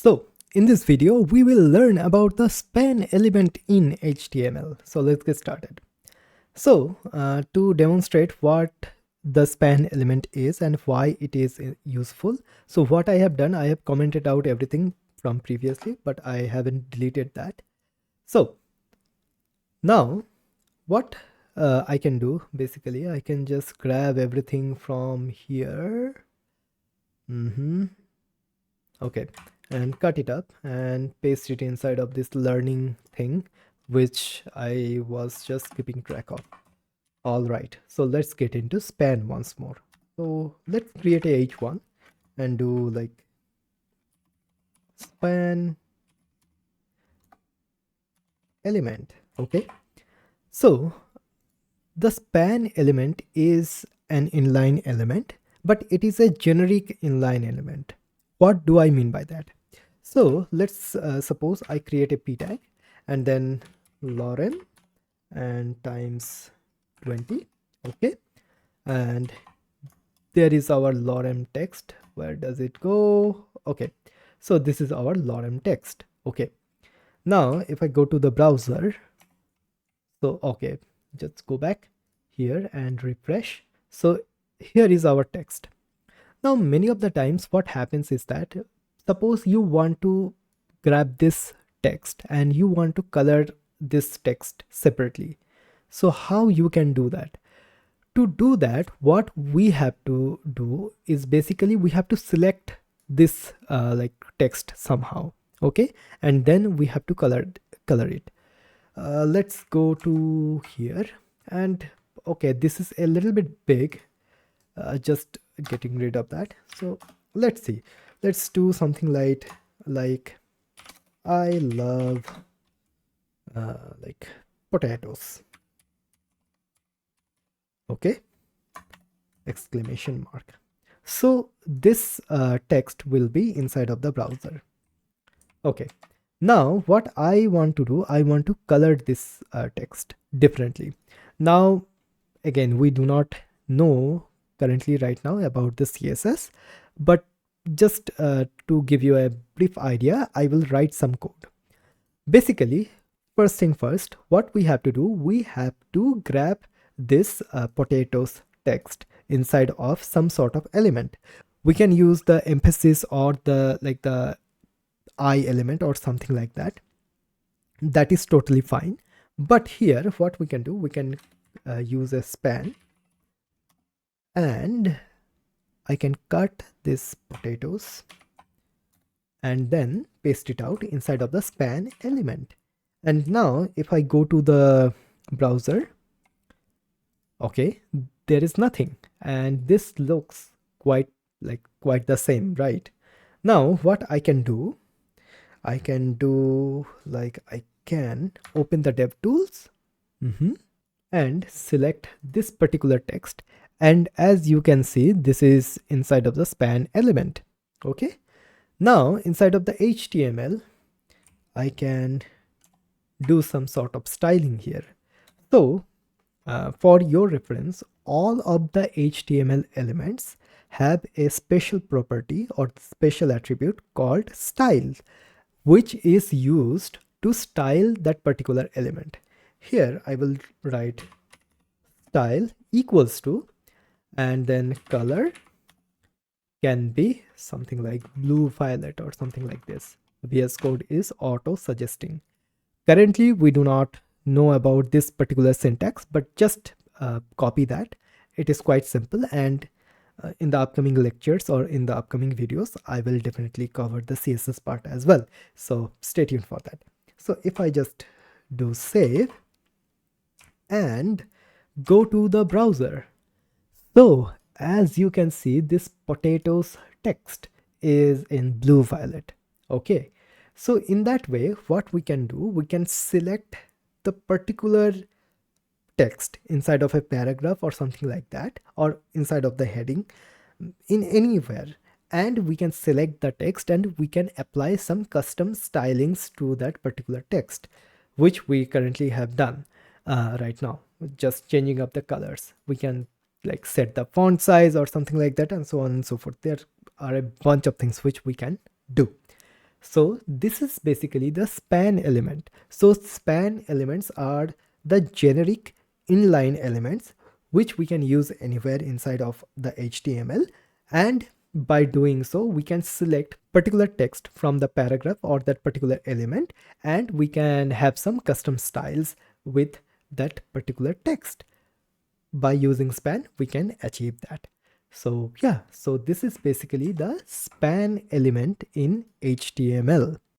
So in this video, we will learn about the span element in HTML. So let's get started. So to demonstrate what the span element is and why it is useful. So what I have done, I have commented out everything from previously, but I haven't deleted that. So now what I can do, basically, I can just grab everything from here. Okay, and cut it up and paste it inside of this learning thing, which I was just keeping track of. All right, so let's get into span once more. So let's create a h1 and do like span element. Okay, so the span element is an inline element, but it is a generic inline element. What do I mean by that? So let's suppose I create a p tag and then lorem and times 20. Okay, and there is our lorem text. Where does it go? Okay, so this is our lorem text. Okay, now if I go to the browser, so okay, just go back here and refresh. So here is our text. Now many of the times what happens is that suppose you want to grab this text and you want to color this text separately. So how you can do that? To do that, what we have to do is basically we have to select this like text somehow. Okay, and then we have to color it. Let's go to here, and okay, this is a little bit big. Just getting rid of that. So let's see, let's do something like I love like potatoes. Okay, exclamation mark. So this text will be inside of the browser. Okay, now what I want to do, I want to color this text differently. Now again, we do not know currently right now about the CSS, but just to give you a brief idea, I will write some code. Basically, first thing first, what we have to do, we have to grab this potatoes text inside of some sort of element. We can use the emphasis or the I element or something like that. That is totally fine. But here what we can do, we can use a span, and I can cut this potatoes and then paste it out inside of the span element. And now if I go to the browser, okay, there is nothing, and this looks quite the same, right? Now what I can do, I can open the DevTools and select this particular text, and as you can see, this is inside of the span element. Okay, now inside of the HTML, I can do some sort of styling here. So for your reference, all of the HTML elements have a special property or special attribute called style, which is used to style that particular element. Here I will write style equals to, and then color can be something like blue violet or something like this. VS Code is auto suggesting. Currently we do not know about this particular syntax, but just copy that. It is quite simple, and in the upcoming lectures or in the upcoming videos, I will definitely cover the CSS part as well. So stay tuned for that. So if I just do save and go to the browser, so as you can see, this potatoes text is in blue violet. Okay, so in that way, what we can do, we can select the particular text inside of a paragraph or something like that, or inside of the heading, in anywhere, and we can select the text and we can apply some custom stylings to that particular text, which we currently have done right now, just changing up the colors. We can like set the font size or something like that, and so on and so forth. There are a bunch of things which we can do. So this is basically the span element. So span elements are the generic inline elements which we can use anywhere inside of the HTML, and by doing so we can select particular text from the paragraph or that particular element, and we can have some custom styles with that particular text. By using span we can achieve that. So yeah, so this is basically the span element in HTML.